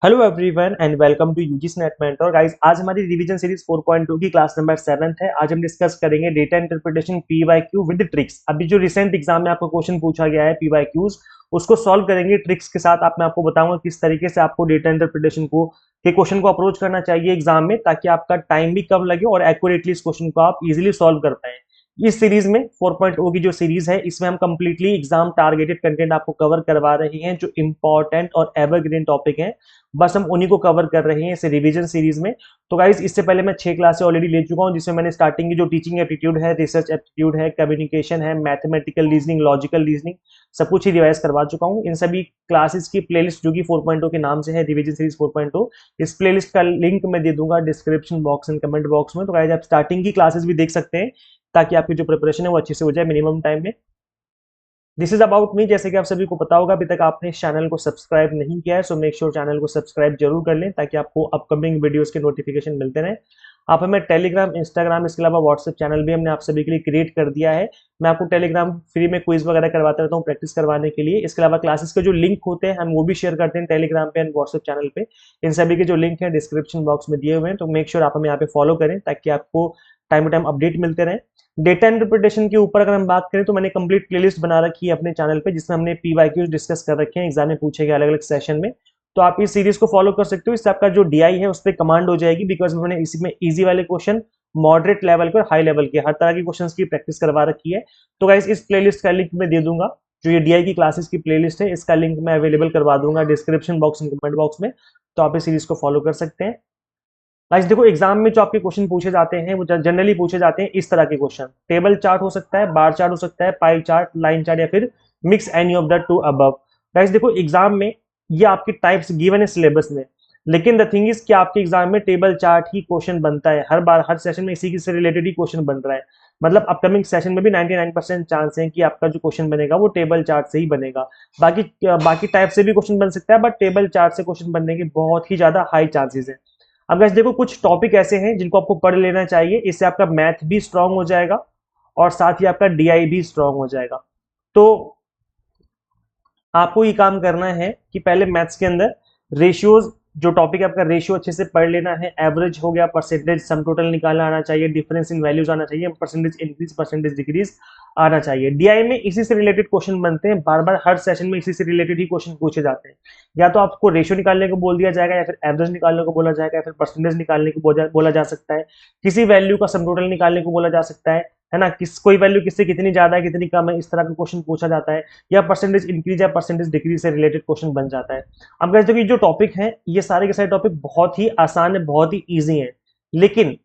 Hello everyone and welcome to UGC NET mentor guys. आज हमारी revision series 4.2 की class number 7 है। आज हम डिस्कस करेंगे data interpretation PYQ with tricks. अभी जो रिसेंट एग्जाम में आपको क्वेश्चन पूछा गया है पीवाईक्यूज, उसको सॉल्व करेंगे ट्रिक्स के साथ। आप मैं आपको बताऊंगा किस तरीके से आपको डेटा इंटरप्रिटेशन को के क्वेश्चन को अप्रोच करना चाहिए एग्जाम में, ताकि आपका टाइम भी कम लगे और एक्यूरेटली इस क्वेश्चन को आप इजिली सॉल्व कर पाए। इस सीरीज में 4.0 की जो सीरीज है, इसमें हम कंप्लीटली एग्जाम टारगेटेड कंटेंट आपको कवर करवा रहे हैं, जो इंपॉर्टेंट और एवरग्रीन टॉपिक हैं। बस हम उन्हीं को कवर कर रहे हैं इस रिवीजन सीरीज में। तो गाइज, इससे पहले मैं 6 क्लासें ऑलरेडी ले चुका हूं, जिसमें मैंने स्टार्टिंग की जो टीचिंग एप्टीट्यूड है, रिसर्च एप्टीट्यूड है, कम्युनिकेशन है, मैथमेटिकल रीजनिंग, लॉजिकल रीजनिंग, सब कुछ ही रिवाइज करवा चुका हूं। इन सभी क्लासेस की प्लेलिस्ट जो कि 4.0 के नाम से है, रिवीजन सीरीज 4.0, इस प्लेलिस्ट का लिंक मैं दे दूंगा description box and comment box में। तो गाइज, आप स्टार्टिंग की क्लासेस भी देख सकते हैं, ताकि आपकी जो प्रिपरेशन है वो अच्छे से हो जाए मिनिमम टाइम में। This is about me. जैसे कि आप सभी को पता होगा, अभी तक आपने इस चैनल को सब्सक्राइब नहीं किया है, सो मेक श्योर चैनल को सब्सक्राइब जरूर कर लें, ताकि आपको अपकमिंग वीडियोस के नोटिफिकेशन मिलते रहें। आप हमें टेलीग्राम, इंस्टाग्राम, इसके अलावा व्हाट्सएप चैनल भी हमने आप सभी के लिए क्रिएट कर दिया है। मैं आपको टेलीग्राम फ्री में क्विज वगैरह करवाता रहता हूँ प्रैक्टिस करवाने के लिए। इसके अलावा क्लासेस के जो लिंक होते हैं हम वो भी शेयर करते हैं टेलीग्राम पे एंड व्हाट्सएप चैनल पे। इन सभी के जो लिंक है डिस्क्रिप्शन बॉक्स में दिए हुए हैं, तो मेक श्योर आप हमें यहाँ पे फॉलो करें, ताकि आपको टाइम टू टाइम अपडेट मिलते रहे। डेटा इंटरप्रिटेशन के ऊपर अगर हम बात करें, तो मैंने कंप्लीट प्लेलिस्ट बना रखी है अपने चैनल पे, जिसमें हमने पीवाईक्यूज डिस्कस कर रखे हैं, एग्जाम में पूछे गए अलग अलग सेशन में। तो आप इस सीरीज को फॉलो कर सकते हो। इससे आपका जो डीआई है उस पर कमांड हो जाएगी, बिकॉज मैंने इसी में इजी वाले क्वेश्चन, मॉडरेट लेवल के और हाई लेवल के हर तरह के क्वेश्चंस की प्रैक्टिस करवा रखी है। तो गाइस, इस प्लेलिस्ट का लिंक मैं दे दूंगा। जो ये डीआई की क्लासेस की प्लेलिस्ट है, इसका लिंक मैं अवेलेबल करवा दूंगा description box and comment box में। तो आप इस सीरीज को फॉलो कर सकते हैं। गाइस देखो, एग्जाम में जो आपके क्वेश्चन पूछे जाते हैं वो जनरली पूछे जाते हैं इस तरह के क्वेश्चन। टेबल चार्ट हो सकता है, बार चार्ट हो सकता है, पाई चार्ट, लाइन चार्ट, या फिर mix any of the two above. Guys देखो, एग्जाम में ये आपकी टाइप्स गिवन है सिलेबस में, लेकिन द थिंग इज कि आपके एग्जाम में टेबल चार्ट ही क्वेश्चन बनता है हर बार, हर सेशन में इसी से रिलेटेड ही क्वेश्चन बन रहा है। मतलब अपकमिंग सेशन में भी 99% चांस है कि आपका जो क्वेश्चन बनेगा वो टेबल चार्ट से ही बनेगा। बाकी बाकी टाइप से भी क्वेश्चन बन सकता है, बट टेबल चार्ट से क्वेश्चन बनने के बहुत ही ज्यादा हाई चांसेस है। अब गाइस देखो, कुछ टॉपिक ऐसे हैं जिनको आपको पढ़ लेना चाहिए। इससे आपका मैथ भी स्ट्रांग हो जाएगा और साथ ही आपका डीआई भी स्ट्रांग हो जाएगा। तो आपको ये काम करना है कि पहले मैथ्स के अंदर रेशियोज, जो टॉपिक है आपका, रेशियो अच्छे से पढ़ लेना है। एवरेज हो गया, परसेंटेज सम टोटल निकालना आना चाहिए, डिफरेंस इन वैल्यूज आना चाहिए, परसेंटेज इंक्रीज परसेंटेज डिक्रीज आना चाहिए। डीआई में इसी से रिलेटेड क्वेश्चन बनते हैं, बार बार हर सेशन में इसी से रिलेटेड ही क्वेश्चन पूछे जाते हैं। या तो आपको रेशियो निकालने को बोल दिया जाएगा, या फिर एवरेज निकालने को बोला जाएगा, या फिर परसेंटेज निकालने को बोला जा सकता है। किसी वैल्यू का सम टोटल निकालने को बोला जा सकता है ना, किस कोई वैल्यू किससे कितनी ज्यादा है कितनी कम है, इस तरह का क्वेश्चन पूछा जाता है। या परसेंटेज इंक्रीज या परसेंटेज डिक्रीज से रिलेटेड क्वेश्चन बन जाता है। अब गाइस देखिए, जो टॉपिक है ये सारे के सारे टॉपिक बहुत ही आसान है, बहुत ही इजी है, लेकिन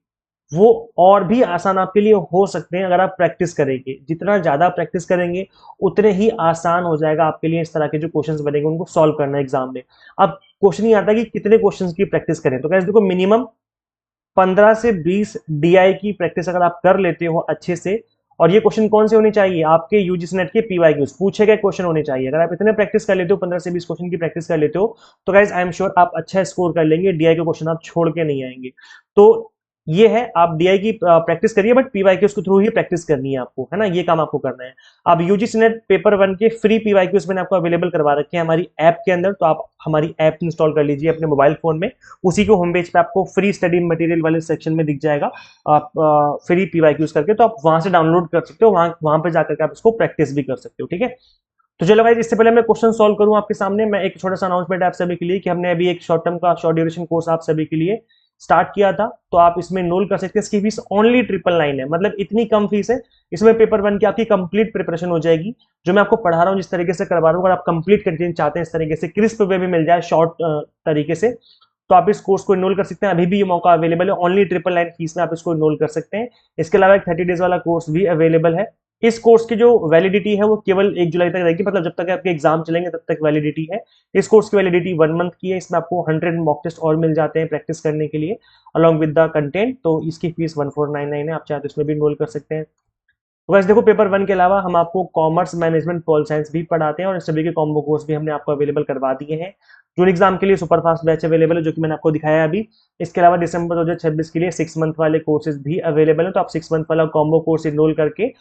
वो और भी आसान आपके लिए हो सकते हैं अगर आप प्रैक्टिस करेंगे। जितना ज्यादा प्रैक्टिस करेंगे उतने ही आसान हो जाएगा आपके लिए इस तरह के जो क्वेश्चंस बनेंगे उनको सॉल्व करना एग्जाम में। अब क्वेश्चन ही आता है कि कितने क्वेश्चंस की प्रैक्टिस करें। तो गाइस देखो, मिनिमम 15 से 20 डीआई की प्रैक्टिस अगर आप कर लेते हो अच्छे से, और ये क्वेश्चन कौन से होने चाहिए, आपके यूजीसी नेट के पीवाईक्यूज पूछे गए क्वेश्चन होने चाहिए। अगर आप इतने प्रैक्टिस कर लेते हो, 15 से 20 क्वेश्चन की प्रैक्टिस कर लेते हो, तो गाइज आई एम श्योर आप अच्छा स्कोर कर लेंगे। डीआई के क्वेश्चन आप छोड़ के नहीं आएंगे। तो ये है, आप डीआई की प्रैक्टिस करिए, बट पीवाईक्यूज के थ्रू ही प्रैक्टिस करनी है आपको, है ना, ये काम आपको करना है। अब यूजीसी नेट पेपर 1 के फ्री पीवाईक्यूज मैंने आपको अवेलेबल करवा रखे हैं हमारी ऐप के अंदर। तो आप हमारी ऐप इंस्टॉल कर लीजिए अपने मोबाइल फोन में। उसी को होम पेज पे आपको फ्री स्टडी मटेरियल वाले सेक्शन में दिख जाएगा, आप फ्री पीवाईक्यूज करके, तो आप वहां से डाउनलोड कर सकते हो, वहां वहां पे जाकर के आप इसको प्रैक्टिस भी कर सकते हो। ठीक है, तो चलो गाइस, इससे पहले मैं क्वेश्चन सॉल्व करूं आपके सामने, मैं एक छोटा सा अनाउंसमेंट आप सभी के लिए कि हमने अभी एक शॉर्ट टर्म का शॉर्ट ड्यूरेशन कोर्स आप सभी के लिए स्टार्ट किया था। तो आप इसमें एनरोल कर सकते हैं। इसकी फीस ओनली 999 है, मतलब इतनी कम फीस है। इसमें पेपर 1 की आपकी कंप्लीट प्रिपरेशन हो जाएगी। जो मैं आपको पढ़ा रहा हूँ, जिस तरीके से करवा रहा हूँ, अगर आप कंप्लीट कंटेंट चाहते हैं इस तरीके से क्रिस्प वे में मिल जाए शॉर्ट तरीके से, तो आप इस कोर्स को इनरोल कर सकते हैं। अभी भी ये मौका अवेलेबल है, ओनली 999 फीस में आप इसको इनरोल कर सकते हैं। इसके अलावा एक 30 डेज वाला कोर्स भी अवेलेबल है। इस कोर्स की जो वैलिडिटी है वो केवल 1 जुलाई तक रहेगी, मतलब जब तक आपके एग्जाम चलेंगे तब तक वैलिडिटी है। इस कोर्स की वैलिडिटी 1 मंथ की है। इसमें आपको 100 मॉक टेस्ट और मिल जाते हैं प्रैक्टिस करने के लिए, अलॉन्ग विद द कंटेंट। तो इसकी फीस 1499 है, आप चाहे तो इसमें भी इनरोल कर सकते हैं। तो वैसे देखो, पेपर 1 के अलावा हम आपको कॉमर्स, मैनेजमेंट, पॉल साइंस भी पढ़ाते हैं, और इस सभी के कॉम्बो कोर्स भी हमने आपको अवेलेबल करवा दिए हैं। जून एग्जाम के लिए सुपर फास्ट बैच अवेलेबल है, जो कि मैंने आपको दिखाया अभी। इसके अलावा दिसंबर 2026 के लिए 6 मंथ वाले कोर्सेज भी अवेलेबल है। तो आप 6 मंथ वाला कॉम्बो कोर्स इनरोल करके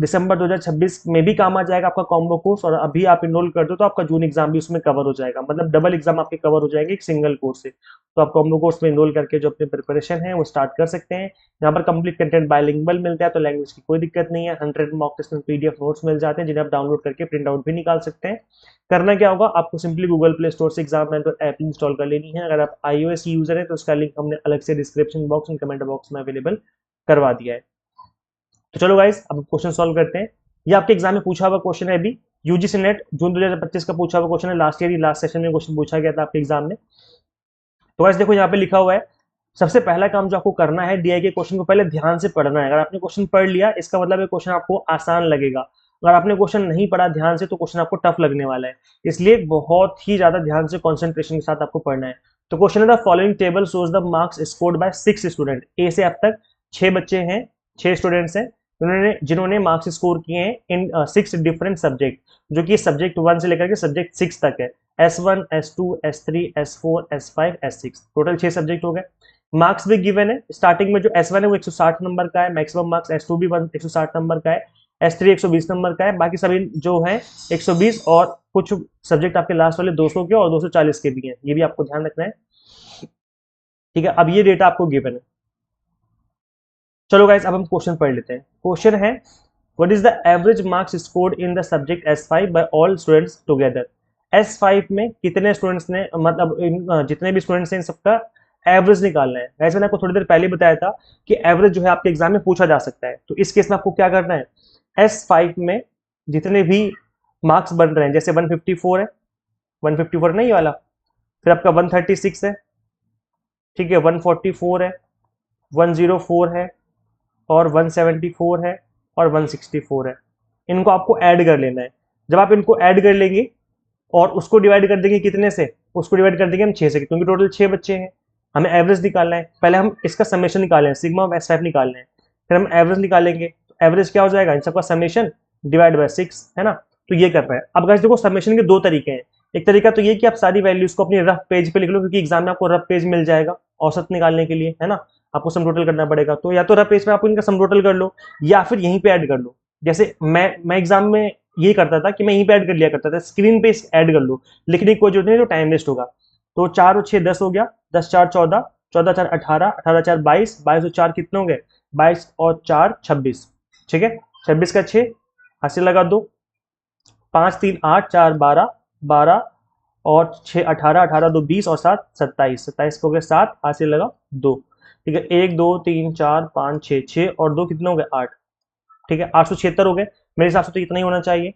दिसंबर 2026 में भी काम आ जाएगा आपका कॉम्बो कोर्स, और अभी आप इनरोल कर दो तो आपका जून एग्जाम भी उसमें कवर हो जाएगा, मतलब डबल एग्जाम आपके कवर हो जाएंगे एक सिंगल कोर्स से। तो आप कॉम्बो कोर्स में इनरोल करके जो अपनी प्रिपरेशन है वो स्टार्ट कर सकते हैं। यहाँ पर कंप्लीट कंटेंट बायलिंगुअल मिलता है, तो लैंग्वेज की कोई दिक्कत नहीं है। 100 मॉक टेस्ट में पीडीएफ नोट्स मिल जाते हैं जिन्हें आप डाउनलोड करके प्रिंट आउट भी निकाल सकते हैं। करना क्या होगा, आपको सिंपली गूगल प्ले स्टोर से एग्जाम मेंटर ऐप इंस्टॉल कर लेनी है। अगर आप iOS यूजर है तो उसका लिंक हमने अलग से description box and comment box में अवेलेबल करवा दिया है। तो चलो गाइस, अब क्वेश्चन सॉल्व करते हैं। ये आपके एग्जाम में पूछा हुआ क्वेश्चन है, अभी यूजीसी नेट जून 2025 का पूछा हुआ क्वेश्चन है। लास्ट ईयर लास्ट सेशन में क्वेश्चन पूछा गया था आपके एग्जाम में। तो गाइस देखो यहाँ पे लिखा हुआ है, सबसे पहला काम जो आपको करना है, डीआई के क्वेश्चन को पहले ध्यान से पढ़ना है। अगर आपने क्वेश्चन पढ़ लिया इसका मतलब ये क्वेश्चन आपको आसान लगेगा। अगर आपने क्वेश्चन नहीं पढ़ा ध्यान से तो क्वेश्चन आपको टफ लगने वाला है, इसलिए बहुत ही ज्यादा ध्यान से कंसंट्रेशन के साथ आपको पढ़ना है। तो क्वेश्चन है, the following table shows the marks scored by 6 student. ए से अब तक 6 बच्चे हैं, 6 स्टूडेंट्स हैं जिन्होंने मार्क्स स्कोर किए हैं इन 6 डिफरेंट सब्जेक्ट, जो कि सब्जेक्ट 1 से लेकर के सब्जेक्ट 6 तक है। S1, S2, S3, S4, S5, S6, total 6 subject हो गए। मार्क्स भी गिवन है। स्टार्टिंग में जो S1 है वो 160 नंबर का है, मैक्सिमम मार्क्स S2 भी 160 नंबर का है, S3 120 नंबर का है, बाकी सभी जो है 120, और कुछ सब्जेक्ट आपके लास्ट वाले 200 के और 240 के भी हैं, ये भी आपको ध्यान रखना है। ठीक है, अब ये डेटा आपको गिवन है। चलो गाइस, अब हम क्वेश्चन पढ़ लेते हैं। क्वेश्चन है, what is the average marks scored in the subject S5 by all students together. S5 में कितने स्टूडेंट्स ने, मतलब जितने भी स्टूडेंट्स हैं इन सबका एवरेज निकालना है। वैसे मैंने आपको थोड़ी देर पहले बताया था कि एवरेज जो है आपके एग्जाम में पूछा जा सकता है। तो इस केस में आपको क्या करना है, S5 में जितने भी मार्क्स बन रहे हैं, जैसे 154 है, 154 नहीं वाला, फिर आपका 136 है, ठीक है, 144 है, 104 है, और 174 है, और 164 है। इनको आपको ऐड कर लेना है। जब आप इनको ऐड कर लेंगे और उसको डिवाइड कर देंगे कितने से, उसको डिवाइड कर देंगे हम 6 से, क्योंकि टोटल 6 बच्चे हैं, हमें एवरेज निकालना है। पहले हम इसका समेशन निकालें, सिग्मा ऑफ S5 निकालना है, फिर हम एवरेज निकालेंगे। तो एवरेज क्या हो जाएगा, इन सबका समेशन डिवाइड बाय 6, है ना। तो ये कर रहे हैं। अब गाइस देखो, समेशन के 2 तरीके हैं। एक तरीका तो ये कि आप सारी वैल्यूज को अपनी रफ पेज पे लिख लो, क्योंकि एग्जाम में आपको रफ पेज मिल जाएगा औसत निकालने के लिए, है ना। आपको सम टोटल करना पड़ेगा, तो या तो रफ पेज में आप इनका सम टोटल कर लो, या फिर यहीं पे ऐड कर लो। जैसे मैं एग्जाम में ये करता था कि मैं यहीं पे ऐड कर लिया करता था, स्क्रीन पे ऐड कर लो, लिखने की कोई जरूरत नहीं, तो टाइम वेस्ट होगा। तो 4 और 6 10 हो गया, 10 4 14, 14 4 18, 18 4 22, 22 और 4 कितने हो गए, 22 और 4 26, ठीक है। 26 का 6 हासिल लगा दो, 5 3 8 4 12, 12 और 6 18, 18 2 20 और 7 27, 27 हो गए 7, हासिल लगा 2, ठीक है। 1 2 3 4 5 6, 6 और 2 कितने हो गए 8, ठीक है। 876 हो गए, मेरे हिसाब से तो इतना ही होना चाहिए।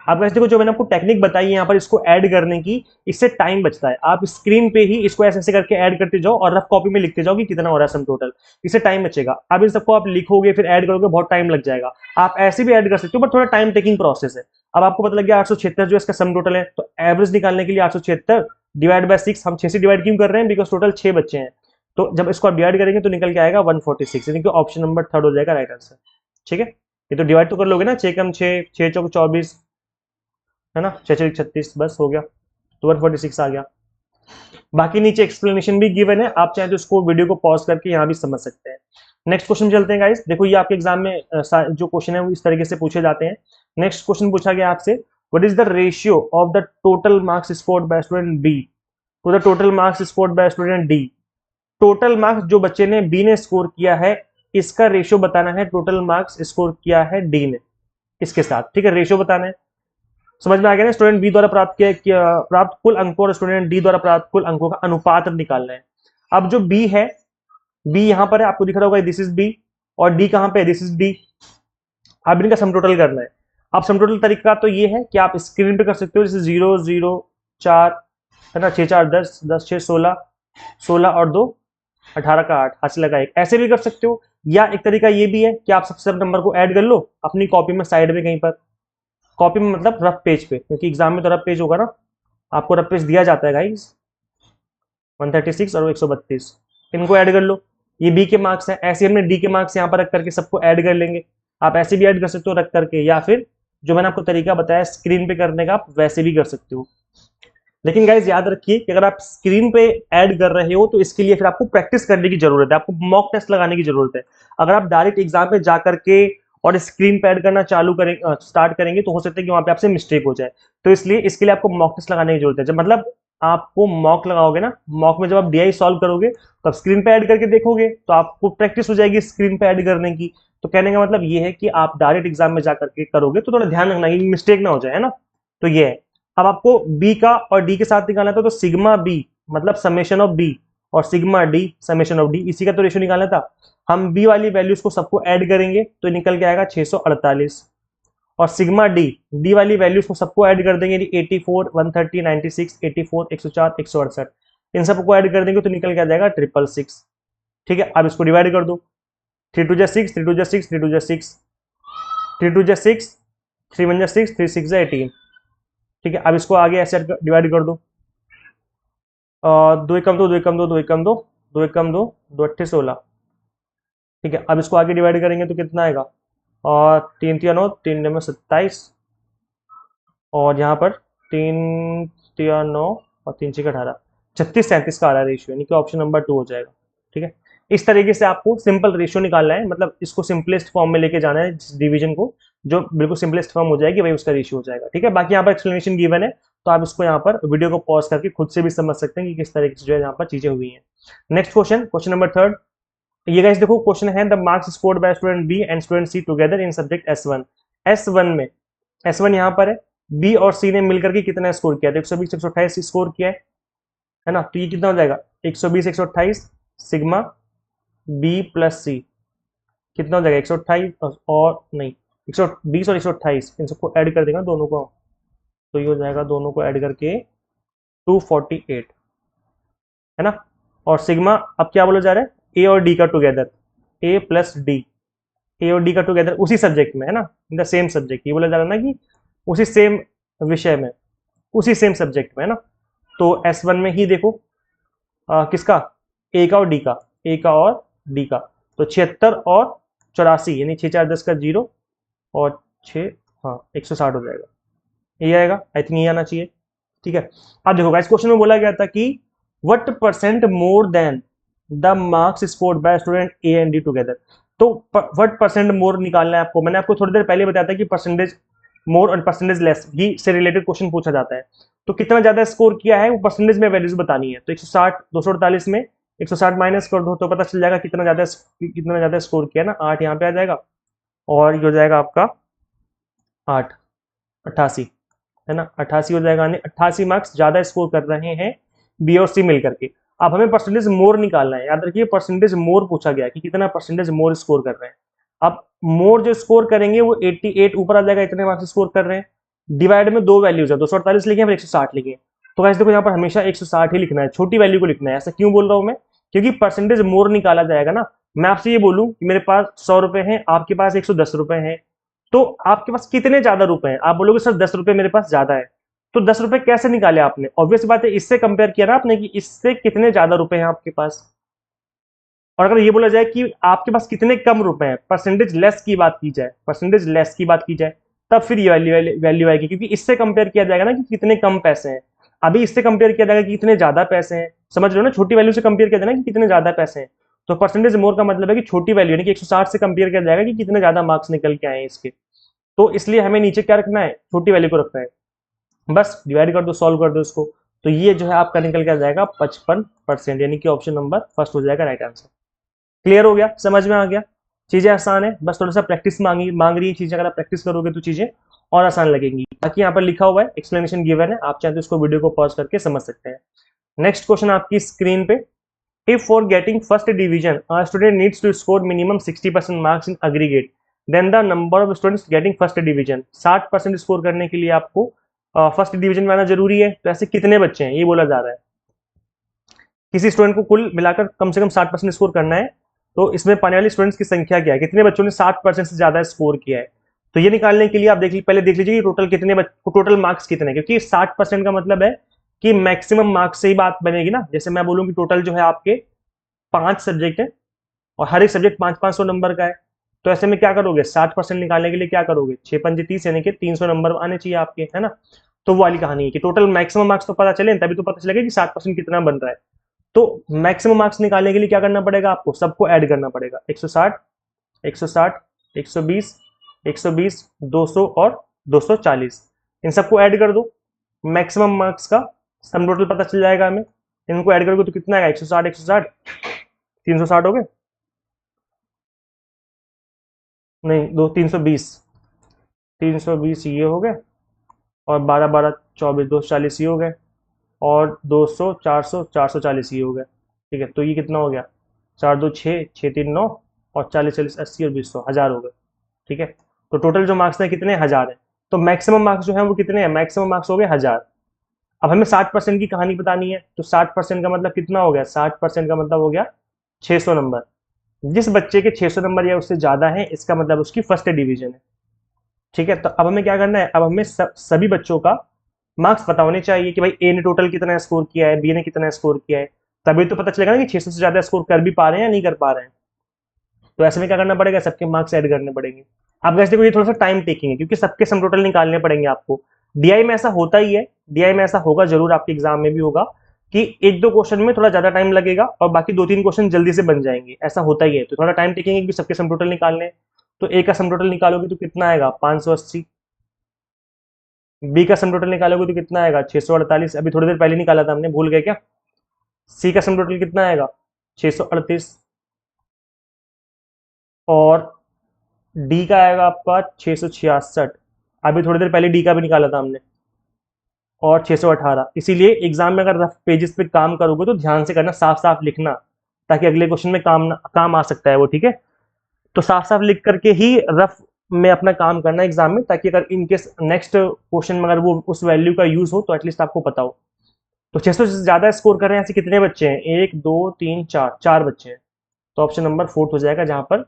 अब वैसे देखो, जो मैंने आपको टेक्निक बताई है यहाँ पर इसको ऐड करने की, इससे टाइम बचता है। आप स्क्रीन पे ही इसको ऐसे ऐसे करके ऐड करते जाओ और रफ कॉपी में लिखते जाओ कि कितना हो रहा है सम टोटल, इससे टाइम बचेगा। अब इन सबको आप लिखोगे फिर ऐड करोगे, बहुत टाइम लग जाएगा। आप ऐसे भी ऐड कर सकते हो, बट थोड़ा टाइम टेकिंग प्रोसेस है। अब आपको पता लग गया 876 जो इसका सम टोटल है, तो एवरेज निकालने के लिए 876 डिवाइड बाय 6, हम 6 से डिवाइड क्यों कर रहे हैं, बिकॉज टोटल 6 बच्चे हैं। तो जब इसको आप डिवाइड करेंगे तो निकल के आएगा 146, यानी कि ऑप्शन नंबर 3 हो जाएगा राइट आंसर, ठीक है। ये तो डिवाइड तो कर लोगे ना, 6 कम 6, 6 चौक 24, है ना, 6 6 36, बस हो गया, तो 146 आ गया। बाकी नीचे एक्सप्लेनेशन भी गिवन है, आप चाहे तो इसको वीडियो को पॉज करके यहाँ भी समझ सकते हैं। नेक्स्ट क्वेश्चन चलते हैं गाइस। देखो, ये आपके एग्जाम में जो क्वेश्चन है वो इस तरीके से पूछे जाते हैं। नेक्स्ट क्वेश्चन पूछा गया आपसे, what is the ratio of the total marks scored by student B to the total marks scored by student D. Total marks जो बच्चे ने बी ने स्कोर किया है, इसका रेशियो बताना है, टोटल मार्क्स स्कोर किया है डी ने इसके साथ, ठीक है। रेशियो बताना है, समझ में आ गया ना। स्टूडेंट बी द्वारा प्राप्त कुल अंकों और स्टूडेंट डी द्वारा प्राप्त कुल अंकों का अनुपात निकालना है। अब जो बी है, बी यहां पर है, आपको दिख रहा होगा दिस इज बी, और डी कहां पे है, दिस इज डी। अब इनका सम टोटल करना है। अब सम टोटल तरीका तो ये है कि आप स्क्रीन पे कर सकते हो, जैसे 0 0 4, है ना, 6 4 10, 10 6 16, 16 और 2 18 का 8, हासिल लगा 1, ऐसे भी कर सकते हो। या एक तरीका ये भी है कि आप सबसे नंबर को ऐड कर लो अपनी कॉपी में, साइड में कहीं पर, कॉपी में मतलब रफ पेज पे, क्योंकि एग्जाम में तो रफ पेज होगा ना, आपको रफ पेज दिया जाता है गाइस। 136 और 132, इनको ऐड कर लो, ये बी के मार्क्स हैं। ऐसे हमने डी के मार्क्स यहाँ पर रख करके सबको ऐड कर लेंगे। आप ऐसे भी ऐड कर सकते हो रख करके, या फिर जो मैंने आपको तरीका बताया स्क्रीन पे करने का, आप वैसे भी कर सकते हो। लेकिन गाइज याद रखिए कि अगर आप स्क्रीन पे ऐड कर रहे हो तो इसके लिए फिर आपको प्रैक्टिस करने की जरूरत है, आपको मॉक टेस्ट लगाने की जरूरत है। अगर आप डायरेक्ट एग्जाम पे जा करके और स्क्रीन पे ऐड करना चालू करेंगे, स्टार्ट करेंगे, तो हो सकता है कि वहां पे आपसे मिस्टेक हो जाए। तो इसलिए इसके लिए आपको मॉक टेस्ट लगाने की जरूरत है। जब मतलब आपको मॉक लगाओगे ना, मॉक में जब आप डीआई सॉल्व करोगे तो आप स्क्रीन पे ऐड करके देखोगे, तो आपको प्रैक्टिस हो जाएगी स्क्रीन पे ऐड करने की। तो कहने का मतलब ये है कि आप डायरेक्ट एग्जाम में जाकर के करोगे तो थोड़ा ध्यान रखना कि मिस्टेक ना हो जाए, है ना। तो ये है। अब आपको बी का और डी के साथ निकालना था, तो सिग्मा बी मतलब समेशन ऑफ बी और sigma D summation of D, इसी का तो रेशियो निकालना था। हम बी वाली वैल्यूज को सबको ऐड करेंगे तो निकल के आएगा 648, और सिग्मा डी, डी वाली वैल्यूज को सबको ऐड कर देंगे 84, 130, 96, 84, 104, 168, इन सबको ऐड कर देंगे तो निकल के आ जाएगा 666। ठीक है, अब इसको डिवाइड कर दो, 3 2 6, 3 2 6, 3 2 6, 3 2 6, 3 1 6, 3 6 18। ठीक है, अब इसको आगे ऐसे डिवाइड कर दो, दो एकम दो, दो एकम दो, दो एकम दो, दो एकम दो, दो अट्ठे 16। ठीक है, अब इसको आगे डिवाइड करेंगे तो कितना आएगा, और 3 3 9, 3 9 27, और यहाँ पर 3 3 9 और 3 6 18, 36 37 का आ रहा है रेशियो, यानी कि ऑप्शन नंबर 2 हो जाएगा। ठीक है, इस तरीके से आपको सिंपल रेशियो निकालना है, मतलब इसको सिंपलेस्ट फॉर्म में लेके जाना है डिवीजन को, जो बिल्कुल सिंपलेस्ट फॉर्म हो जाएगी वही उसका रेशियो हो जाएगा। ठीक है, बाकी यहाँ पर एक्सप्लेनेशन गिवन है, तो आप इसको यहाँ पर वीडियो को पॉज करके खुद से भी समझ सकते हैं कि किस तरीके से जो है यहाँ पर चीजें हुई हैं। Next question, question number 3। ये गाइस देखो क्वेश्चन है, the marks scored by student B and student C together in subject S1। S1 में, S1 यहाँ पर है, बी और सी ने मिलकर के कितना स्कोर किया, तो 120 128 स्कोर किया है ना। तो ये कितना हो जाएगा, 120 128 सिग्मा बी प्लस सी, कितना हो जाएगा 128 और नहीं 120 और 128, इन सबको ऐड कर देगा दोनों को, तो ये हो जाएगा दोनों को ऐड करके 248, है ना। और सिग्मा अब क्या बोला जा रहा है, ए और डी का टुगेदर, ए प्लस डी, ए और डी का टुगेदर उसी सब्जेक्ट में, है ना, इन द सेम सब्जेक्ट, ये बोला जा रहा है ना कि उसी सेम विषय में, उसी सेम सब्जेक्ट में, है ना। तो S1 में ही देखो किसका, ए का और डी का, ए का और डी का, तो 76 और 84, यानी 6 4 10 का 0 और 6, हाँ 160 हो जाएगा, ये आएगा, आई थिंक ये आना चाहिए। ठीक है, अब देखो इस क्वेश्चन में बोला गया था कि what percent more than the marks scored by student A and D together. तो व्हाट परसेंट मोर निकालना है आपको, मैंने आपको थोड़ी देर पहले बताया था कि परसेंटेज मोर और परसेंटेज लेस ही से रिलेटेड क्वेश्चन पूछा जाता है। तो कितना ज्यादा स्कोर किया है वो परसेंटेज में वैल्यूज बतानी है, तो 160 248 में 160 माइनस कर दो तो पता चल जाएगा कितना ज्यादा स्कोर किया ना, 8 यहाँ पे आ जाएगा, और ये हो जाएगा आपका 8 88, है ना, 88 हो जाएगा, यानी 88 मार्क्स ज्यादा स्कोर कर रहे हैं बी और सी मिलकर के। अब हमें परसेंटेज मोर निकालना है, याद रखिए परसेंटेज मोर पूछा गया कि कितना परसेंटेज मोर स्कोर कर रहे हैं। अब मोर जो स्कोर करेंगे वो 88 ऊपर आ जाएगा, इतने मार्क्स स्कोर कर रहे हैं, डिवाइड में दो वैल्यूज है, 248 लिखे हैं 160 लिखे हैं, तो वैसे देखो यहाँ पर हमेशा 160 ही लिखना है, छोटी वैल्यू को लिखना है। ऐसा क्यों बोल रहा हूं मैं, क्योंकि परसेंटेज मोर निकाला जाएगा ना। मैं आपसे ये बोलूं कि मेरे पास 100 रुपए हैं, आपके पास 110 रुपए हैं, तो आपके पास कितने ज्यादा रुपए हैं, आप बोलोगे सर 10 रुपए मेरे पास ज्यादा है, तो 10 रुपए कैसे निकाले आपने, ऑब्वियस बात है इससे कंपेयर किया ना आपने कि इससे कितने ज्यादा रुपए हैं आपके पास। और अगर ये बोला जाए कि आपके पास कितने कम रुपए हैं, परसेंटेज लेस की बात की जाए, परसेंटेज लेस की बात की जाए, तब फिर ये वैल्यू आएगी, क्योंकि इससे कंपेयर किया जाएगा ना कि कितने कम पैसे हैं, अभी इससे कंपेयर किया जाएगा कि कितने ज्यादा पैसे हैं, समझ रहे हो ना, छोटी वैल्यू से कंपेयर किया जाएगा कि कितने ज्यादा पैसे हैं। तो परसेंटेज मोर का मतलब है कि छोटी वैल्यू यानी कि 160 से कंपेयर किया जाएगा कि कितने ज्यादा मार्क्स निकल के आए हैं इसके। तो इसलिए हमें नीचे क्या रखना है, छोटी वैल्यू को रखना है, बस डिवाइड कर दो, सॉल्व कर दो इसको, तो ये जो है आपका निकल के आ जाएगा 55%, यानी कि ऑप्शन नंबर फर्स्ट हो जाएगा राइट आंसर। क्लियर हो गया, समझ में आ गया, चीजें आसान है, बस थोड़ा सा प्रैक्टिस मांग रही है चीजें, अगर आप प्रैक्टिस करोगे तो चीजें और आसान लगेंगी। बाकी यहाँ पर लिखा हुआ है, एक्सप्लेनेशन गिवन है, आप चाहे तो इसको वीडियो को पॉज करके समझ सकते हैं। नेक्स्ट क्वेश्चन आपकी स्क्रीन पे, if for getting first division a student needs to score minimum 60% marks in aggregate then the number of students getting first division, 60% score करने के लिए आपको फर्स्ट डिवीजन में आना जरूरी है, तो ऐसे कितने बच्चे हैं ये बोला जा रहा है। किसी स्टूडेंट को कुल मिलाकर कम से कम 60% स्कोर करना है, तो इसमें पाने वाले स्टूडेंट्स की संख्या क्या है, कितने बच्चों ने 60% से ज्यादा स्कोर किया है। तो ये निकालने के लिए आप पहले देख लीजिए कि टोटल कितने टोटल मार्क्स कितने, क्योंकि 60% का मतलब है कि मैक्सिमम मार्क्स से ही बात बनेगी ना। जैसे मैं बोलूं कि टोटल जो है आपके 5 सब्जेक्ट है और हर एक सब्जेक्ट 500 नंबर का है, तो ऐसे में क्या करोगे, 60% निकालने के लिए क्या करोगे, 6 5 30 यानी कि 300 नंबर आने चाहिए आपके, है ना। तो वो वाली कहानी है कि टोटल मैक्सिमम मार्क्स तो पता चले, तभी तो पता चलेगा कि 60% कितना बन रहा है। तो मैक्सिमम मार्क्स निकालने के लिए क्या करना पड़ेगा, आपको सबको ऐड करना पड़ेगा, 160 160 120 120, 200 और 240। इन सबको ऐड कर दो, मैक्सिमम मार्क्स का सम टोटल पता चल जाएगा हमें। इनको ऐड करोगे तो कितना आएगा, 160, 160, 360 हो गए, नहीं दो, 320, 320 ये हो गए, और 12, 12, 24, 240 ये हो गए, और 200, 400, 440 ये हो गया। ठीक है, तो ये कितना हो गया, 4 2 6, 6 3 9, और 40 40 80 और 20 100, 1000 हो गए। ठीक है, तो टोटल जो मार्क्स है कितने, 1000 है। तो मैक्सिमम मार्क्स जो है वो कितने हैं, मैक्सिमम मार्क्स हो गए 1000। अब हमें 60% की कहानी बतानी है, तो 60% का मतलब कितना हो गया, 60% का मतलब हो गया 600 नंबर। जिस बच्चे के 600 नंबर या उससे ज्यादा है, इसका मतलब उसकी फर्स्ट डिवीजन है। ठीक है, तो अब हमें क्या करना है, अब हमें सभी बच्चों का मार्क्स पता होने चाहिए कि भाई ए ने टोटल कितना स्कोर किया है, बी ने कितना स्कोर किया है। तभी तो पता चलेगा ना कि 600 से ज्यादा स्कोर कर भी पा रहे हैं या नहीं कर पा रहे हैं। तो ऐसे में क्या करना पड़ेगा, सबके मार्क्स ऐड करने पड़ेंगे। अब वैसे देखो ये थोड़ा सा टाइम टेकिंग है, क्योंकि सबके सम टोटल निकालने पड़ेंगे आपको। डीआई में ऐसा होता ही है, डीआई में ऐसा होगा जरूर, आपके एग्जाम में भी होगा कि एक दो क्वेश्चन में थोड़ा ज्यादा टाइम लगेगा और बाकी दो तीन क्वेश्चन जल्दी से बन जाएंगे, ऐसा होता ही है। तो थोड़ा टाइम टेकिंग है क्योंकि सबके सम टोटल निकालने हैं। तो ए का सम टोटल निकालोगे तो कितना आएगा, 580। बी का सम टोटल निकालोगे तो कितना आएगा, 648। अभी थोड़ी देर पहले निकाला था हमने, भूल गए क्या। सी का सम टोटल कितना आएगा, 638। और डी का आएगा आपका 666। अभी थोड़ी देर पहले डी का भी निकाला था हमने, और 618। इसीलिए एग्जाम में अगर रफ पेजेस पे काम करोगे तो ध्यान से करना, साफ साफ लिखना, ताकि अगले क्वेश्चन में काम आ सकता है वो। ठीक है, तो साफ साफ लिख करके ही रफ में अपना काम करना एग्जाम में, ताकि अगर इनकेस नेक्स्ट क्वेश्चन में अगर वो उस वैल्यू का यूज हो तो एटलीस्ट आपको पता हो। तो 600 से ज्यादा स्कोर कर रहे हैं ऐसे कितने बच्चे हैं, 1 2 3 4, 4 बच्चे हैं। तो ऑप्शन नंबर 4 हो जाएगा, जहां पर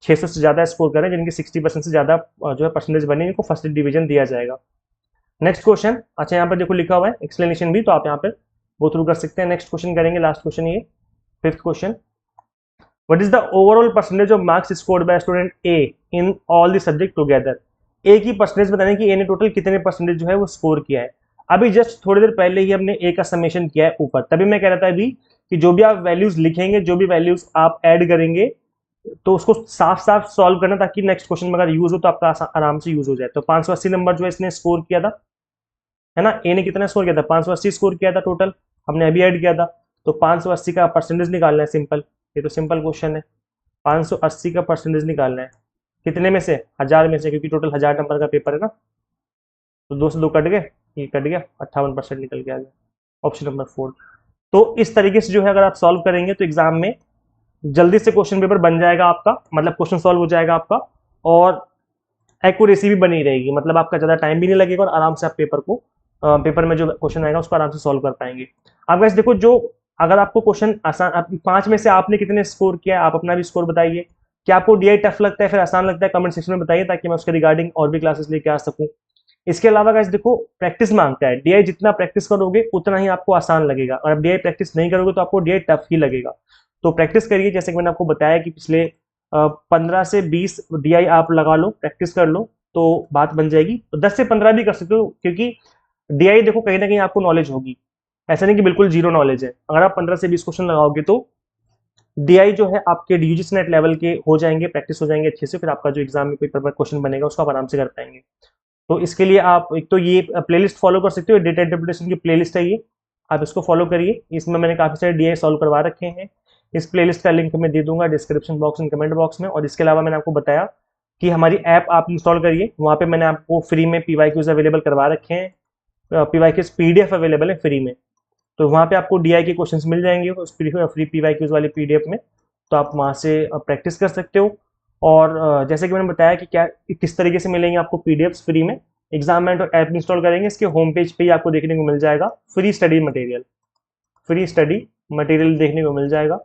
600 से ज्यादा स्कोर करें, जिनकी 60% से ज्यादा जो है परसेंटेज बने, इनको फर्स्ट डिवीजन दिया जाएगा। नेक्स्ट क्वेश्चन, अच्छा यहाँ पर देखो लिखा हुआ है एक्सप्लेनेशन भी, तो आप यहाँ पर गो थ्रू कर सकते हैं। नेक्स्ट क्वेश्चन करेंगे, लास्ट क्वेश्चन ये, fifth question. What is the overall percentage of marks scored by student A in all the subject together? A की परसेंटेज बताने की, A ने टोटल कितने परसेंटेज जो है वो स्कोर किया है। अभी जस्ट थोड़ी देर पहले ही हमने A का समेशन किया है ऊपर, तभी मैं कह रहा था अभी कि जो भी आप वैल्यूज लिखेंगे, जो भी वैल्यूज आप ऐड करेंगे, तो उसको साफ साफ सॉल्व करना, ताकि नेक्स्ट क्वेश्चन में अगर यूज हो तो आपका आराम से यूज हो जाए। तो 580 नंबर जो है इसने स्कोर किया था, है ना। ए ने कितना स्कोर किया था, 580 स्कोर किया था टोटल, हमने अभी ऐड किया था। तो 580 का परसेंटेज निकालना है, सिंपल, ये तो सिंपल क्वेश्चन है। 580 का परसेंटेज निकालना है, कितने में से, 1000 में से, क्योंकि टोटल 1000 नंबर का पेपर है ना। तो 2 से 2 कट गए, ये कट गया, 58% निकल के आ गया, ऑप्शन नंबर 4। तो इस तरीके से जो है अगर आप सॉल्व करेंगे तो एग्जाम में जल्दी से क्वेश्चन पेपर बन जाएगा आपका, मतलब क्वेश्चन सॉल्व हो जाएगा आपका, और एक्यूरेसी भी बनी रहेगी, मतलब आपका ज़्यादा टाइम भी नहीं लगेगा, और आराम से आप पेपर में जो क्वेश्चन आएगा उसको आराम से सॉल्व कर पाएंगे। आप वैसे देखो, जो अगर आपको क्वेश्चन आसान, 5 में से आपने कितने स्कोर किया है, आप अपना भी स्कोर बताइए। क्या आपको डीआई टफ लगता है फिर आसान लगता है, कमेंट सेक्शन में बताइए, ताकि मैं उसके रिगार्डिंग और भी क्लासेस लेके आ सकूं। इसके अलावा गाइस देखो, प्रैक्टिस मांगता है डीआई, जितना प्रैक्टिस करोगे उतना ही आपको आसान लगेगा, और अब डीआई प्रैक्टिस नहीं करोगे तो आपको डीआई टफ ही लगेगा। तो प्रैक्टिस करिए, जैसे कि मैंने आपको बताया कि पिछले 15 से 20 डीआई आप लगा लो, प्रैक्टिस कर लो, तो बात बन जाएगी। तो 10 से 15 भी कर सकते हो, क्योंकि डीआई देखो कहीं ना कहीं आपको नॉलेज होगी, ऐसा नहीं कि बिल्कुल जीरो नॉलेज है। अगर आप 15 से 20 क्वेश्चन लगाओगे तो डीआई जो है आपके यूजीसी नेट लेवल के हो जाएंगे, प्रैक्टिस हो जाएंगे अच्छे से, फिर आपका जो एग्जाम में कोई पेपर क्वेश्चन बनेगा उसको आप आराम से कर पाएंगे। तो इसके लिए आप एक तो ये प्लेलिस्ट फॉलो कर सकते हो, डेटा इंटरप्रिटेशन की प्लेलिस्ट है ये, आप इसको फॉलो करिए। इसमें मैंने काफी सारे डीआई सॉल्व करवा रखे हैं, इस प्लेलिस्ट का लिंक मैं दे दूंगा description box and comment box में। और इसके अलावा मैंने आपको बताया कि हमारी ऐप आप इंस्टॉल करिए, वहाँ पे मैंने आपको फ्री में पीवाईक्यूज अवेलेबल करवा रखे हैं, पीवाईक्यूज पीडीएफ अवेलेबल है फ्री में। तो वहाँ पे आपको डीआई के क्वेश्चंस मिल जाएंगे उस फ्री पीवाईक्यूज वाली पीडीएफ में, तो आप वहाँ से प्रैक्टिस कर सकते हो। और जैसे कि मैंने बताया कि क्या किस तरीके से मिलेंगे आपको पीडीएफ्स फ्री में, एग्जाम में तो ऐप इंस्टॉल करेंगे, इसके होम पेज पे ही आपको देखने को मिल जाएगा free study material, free study material देखने को मिल जाएगा।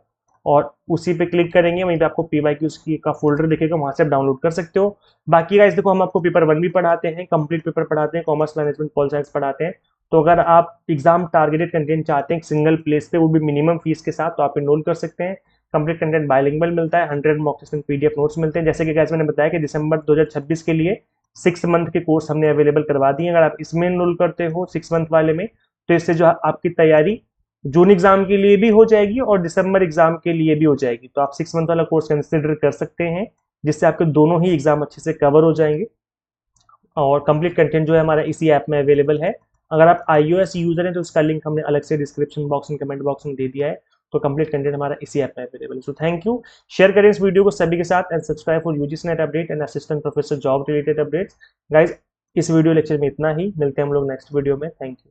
और उसी पे क्लिक करेंगे, वहीं पे आपको पीवाईक्यूज की का फोल्डर दिखेगा, वहां से आप डाउनलोड कर सकते हो। बाकी गाइस देखो, हम आपको पेपर 1 भी पढ़ाते हैं, कंप्लीट पेपर पढ़ाते हैं, कॉमर्स मैनेजमेंट पॉल साइंस पढ़ाते हैं। तो अगर आप एग्जाम टारगेटेड कंटेंट चाहते हैं सिंगल प्लेस पे, वो भी मिनिमम फीस के साथ, तो आप इनरोल कर सकते हैं। कंप्लीट कंटेंट बायलिंगुअल मिलता है, 100 mock test and PDF notes मिलते हैं। जैसे कि गाइस मैंने बताया कि दिसंबर 2026 के लिए 6 मंथ के कोर्स हमने अवेलेबल करवा दिए। अगर आप इसमें इनरोल करते हो 6 मंथ वाले में, तो इससे जो आपकी तैयारी जून एग्जाम के लिए भी हो जाएगी और दिसंबर एग्जाम के लिए भी हो जाएगी। तो आप 6 मंथ वाला कोर्स कंसिडर कर सकते हैं, जिससे आपके दोनों ही एग्जाम अच्छे से कवर हो जाएंगे। और कंप्लीट कंटेंट जो है हमारा इसी ऐप में अवेलेबल है। अगर आप iOS यूजर हैं तो उसका लिंक हमने अलग से description box and comment box में दे दिया है। तो कंप्लीट कंटेंट हमारा इसी ऐप में अवेलेबल है। So thank you. शेयर करें इस वीडियो को सभी के साथ and subscribe for UGC net update and assistant professor job related updates. Guys इस वीडियो लेक्चर में इतना ही, मिलते हैं हम लोग नेक्स्ट वीडियो में। Thank you.